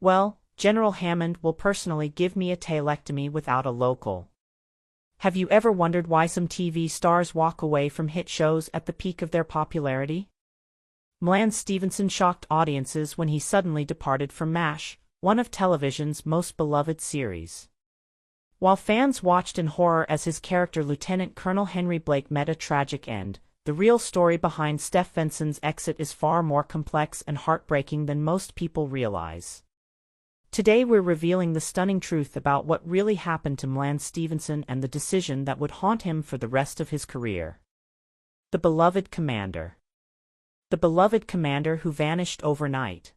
Well, General Hammond will personally give me a talectomy without a local. Have you ever wondered why some TV stars walk away from hit shows at the peak of their popularity? M.a.s.h. Stevenson shocked audiences when he suddenly departed from m.a.s.h, one of television's most beloved series. While fans watched in horror as his character Lieutenant Colonel Henry Blake met a tragic end, the real story behind Stevenson's exit is far more complex and heartbreaking than most people realize. Today we're revealing the stunning truth about what really happened to M.a.s.h. Stevenson and the decision that would haunt him for the rest of his career. The beloved commander. The beloved commander who vanished overnight.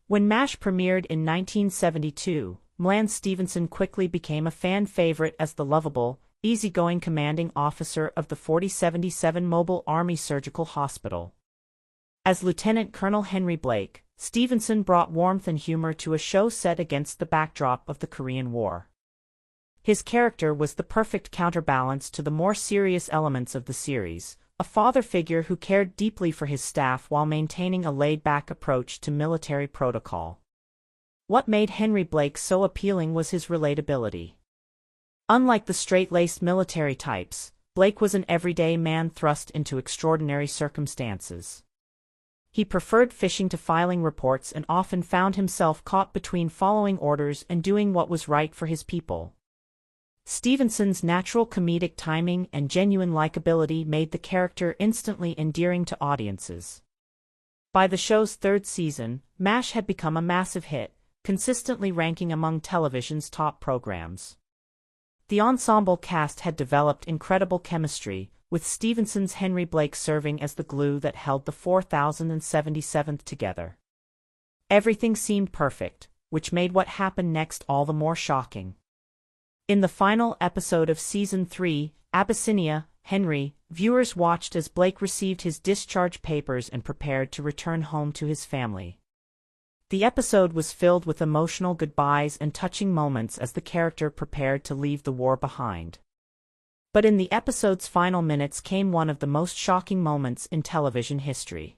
When m.a.s.h premiered in 1972, M.a.s.h. Stevenson quickly became a fan favorite as the lovable, easygoing commanding officer of the 4077 Mobile Army Surgical Hospital. As Lieutenant Colonel Henry Blake, Stevenson brought warmth and humor to a show set against the backdrop of the Korean War. His character was the perfect counterbalance to the more serious elements of the series, a father figure who cared deeply for his staff while maintaining a laid-back approach to military protocol. What made Henry Blake so appealing was his relatability. Unlike the straight-laced military types, Blake was an everyday man thrust into extraordinary circumstances. He preferred fishing to filing reports and often found himself caught between following orders and doing what was right for his people. Stevenson's natural comedic timing and genuine likability made the character instantly endearing to audiences. By the show's third season, m.a.s.h had become a massive hit, consistently ranking among television's top programs. The ensemble cast had developed incredible chemistry, with Stevenson's Henry Blake serving as the glue that held the 4077th together. Everything seemed perfect, which made what happened next all the more shocking. In the final episode of Season 3, Abyssinia, Henry, viewers watched as Blake received his discharge papers and prepared to return home to his family. The episode was filled with emotional goodbyes and touching moments as the character prepared to leave the war behind. But in the episode's final minutes came one of the most shocking moments in television history.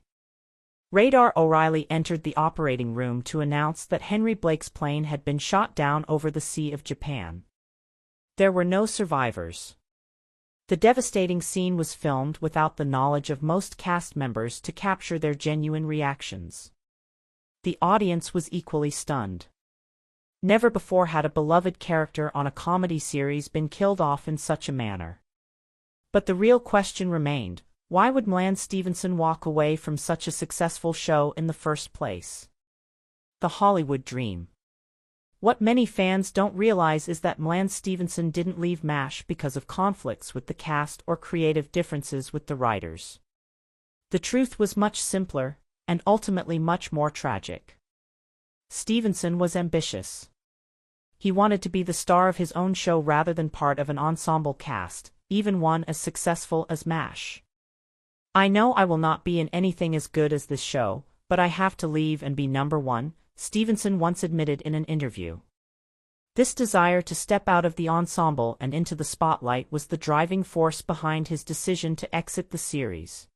Radar O'Reilly entered the operating room to announce that Henry Blake's plane had been shot down over the Sea of Japan. There were no survivors. The devastating scene was filmed without the knowledge of most cast members to capture their genuine reactions. The audience was equally stunned. Never before had a beloved character on a comedy series been killed off in such a manner. But the real question remained, why would M.a.s.h. Stevenson walk away from such a successful show in the first place? The Hollywood dream. What many fans don't realize is that M.a.s.h. Stevenson didn't leave m.a.s.h because of conflicts with the cast or creative differences with the writers. The truth was much simpler, and ultimately much more tragic. Stevenson was ambitious. He wanted to be the star of his own show rather than part of an ensemble cast, even one as successful as m.a.s.h. "I know I will not be in anything as good as this show, but I have to leave and be number one," Stevenson once admitted in an interview. This desire to step out of the ensemble and into the spotlight was the driving force behind his decision to exit the series.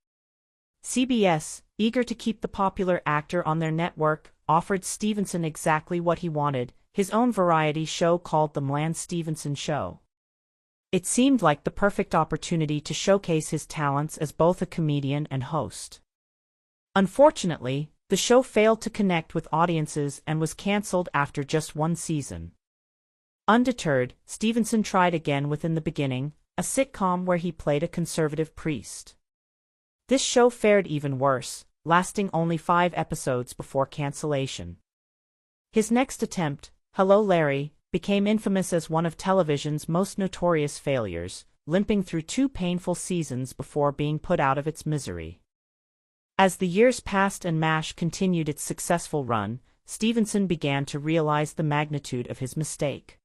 CBS, eager to keep the popular actor on their network, offered Stevenson exactly what he wanted, his own variety show called The M.a.s.h. Stevenson Show. It seemed like the perfect opportunity to showcase his talents as both a comedian and host. Unfortunately, the show failed to connect with audiences and was cancelled after just one season. Undeterred, Stevenson tried again within the beginning, a sitcom where he played a conservative priest. This show fared even worse, lasting only 5 episodes before cancellation. His next attempt, Hello Larry, became infamous as one of television's most notorious failures, limping through 2 painful seasons before being put out of its misery. As the years passed and m.a.s.h continued its successful run, Stevenson began to realize the magnitude of his mistake.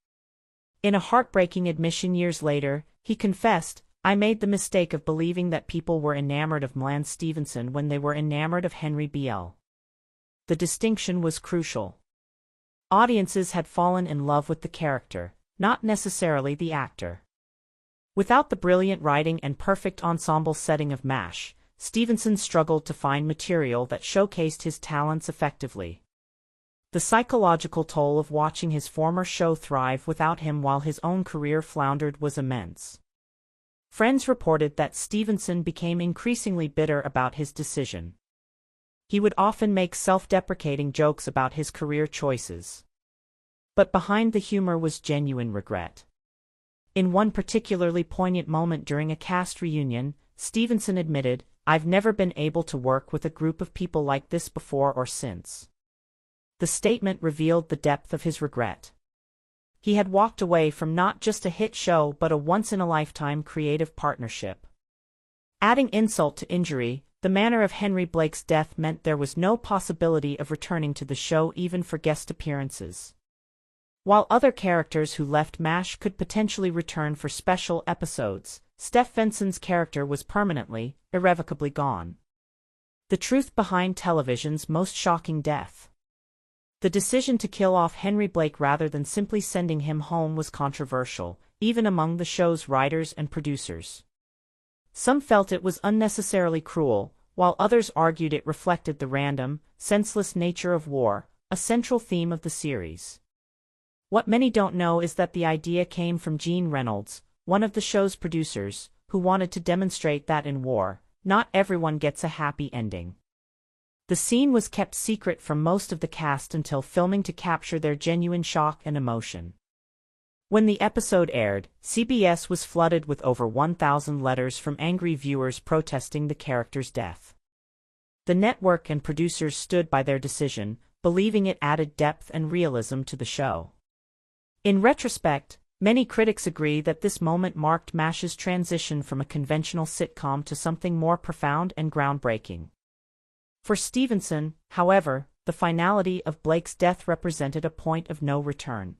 In a heartbreaking admission years later, he confessed, "I made the mistake of believing that people were enamored of M.a.s.h. Stevenson when they were enamored of Henry Bl. The distinction was crucial. Audiences had fallen in love with the character, not necessarily the actor." Without the brilliant writing and perfect ensemble setting of m.a.s.h, Stevenson struggled to find material that showcased his talents effectively. The psychological toll of watching his former show thrive without him while his own career floundered was immense. Friends reported that Stevenson became increasingly bitter about his decision. He would often make self-deprecating jokes about his career choices. But behind the humor was genuine regret. In one particularly poignant moment during a cast reunion, Stevenson admitted, "I've never been able to work with a group of people like this before or since." The statement revealed the depth of his regret. He had walked away from not just a hit show but a once-in-a-lifetime creative partnership. Adding insult to injury, the manner of Henry Blake's death meant there was no possibility of returning to the show even for guest appearances. While other characters who left m.a.s.h could potentially return for special episodes, Stevenson's character was permanently, irrevocably gone. The truth behind television's most shocking death. The decision to kill off Henry Blake rather than simply sending him home was controversial, even among the show's writers and producers. Some felt it was unnecessarily cruel, while others argued it reflected the random, senseless nature of war, a central theme of the series. What many don't know is that the idea came from Gene Reynolds, one of the show's producers, who wanted to demonstrate that in war, not everyone gets a happy ending. The scene was kept secret from most of the cast until filming to capture their genuine shock and emotion. When the episode aired, CBS was flooded with over 1,000 letters from angry viewers protesting the character's death. The network and producers stood by their decision, believing it added depth and realism to the show. In retrospect, many critics agree that this moment marked m.a.s.h's transition from a conventional sitcom to something more profound and groundbreaking. For Stevenson, however, the finality of Blake's death represented a point of no return.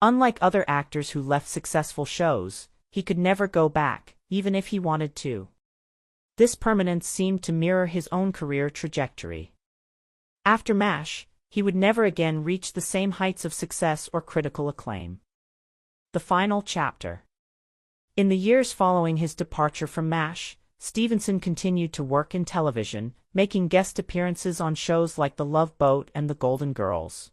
Unlike other actors who left successful shows, he could never go back, even if he wanted to. This permanence seemed to mirror his own career trajectory. After m.a.s.h, he would never again reach the same heights of success or critical acclaim. The final chapter. In the years following his departure from m.a.s.h, Stevenson continued to work in television, making guest appearances on shows like The Love Boat and The Golden Girls.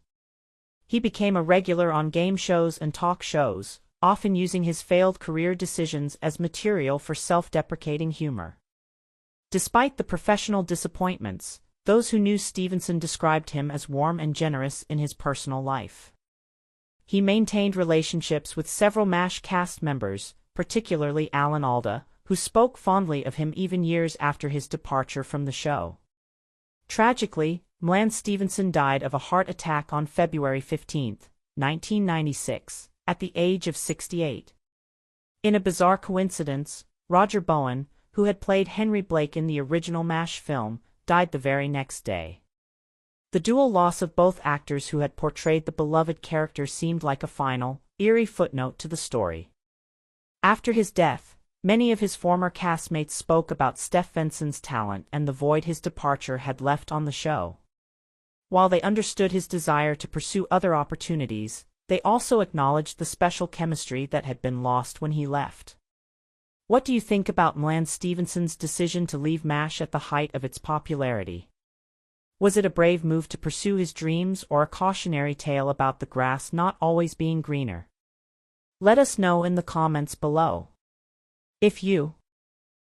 He became a regular on game shows and talk shows, often using his failed career decisions as material for self-deprecating humor. Despite the professional disappointments, those who knew Stevenson described him as warm and generous in his personal life. He maintained relationships with several m.a.s.h cast members, particularly Alan Alda, who spoke fondly of him even years after his departure from the show. Tragically, McLean Stevenson died of a heart attack on February 15, 1996, at the age of 68. In a bizarre coincidence, Roger Bowen, who had played Henry Blake in the original m.a.s.h film, died the very next day. The dual loss of both actors who had portrayed the beloved character seemed like a final, eerie footnote to the story. After his death, many of his former castmates spoke about Stevenson's talent and the void his departure had left on the show. While they understood his desire to pursue other opportunities, they also acknowledged the special chemistry that had been lost when he left. What do you think about McLean Stevenson's decision to leave m.a.s.h at the height of its popularity? Was it a brave move to pursue his dreams or a cautionary tale about the grass not always being greener? Let us know in the comments below. If you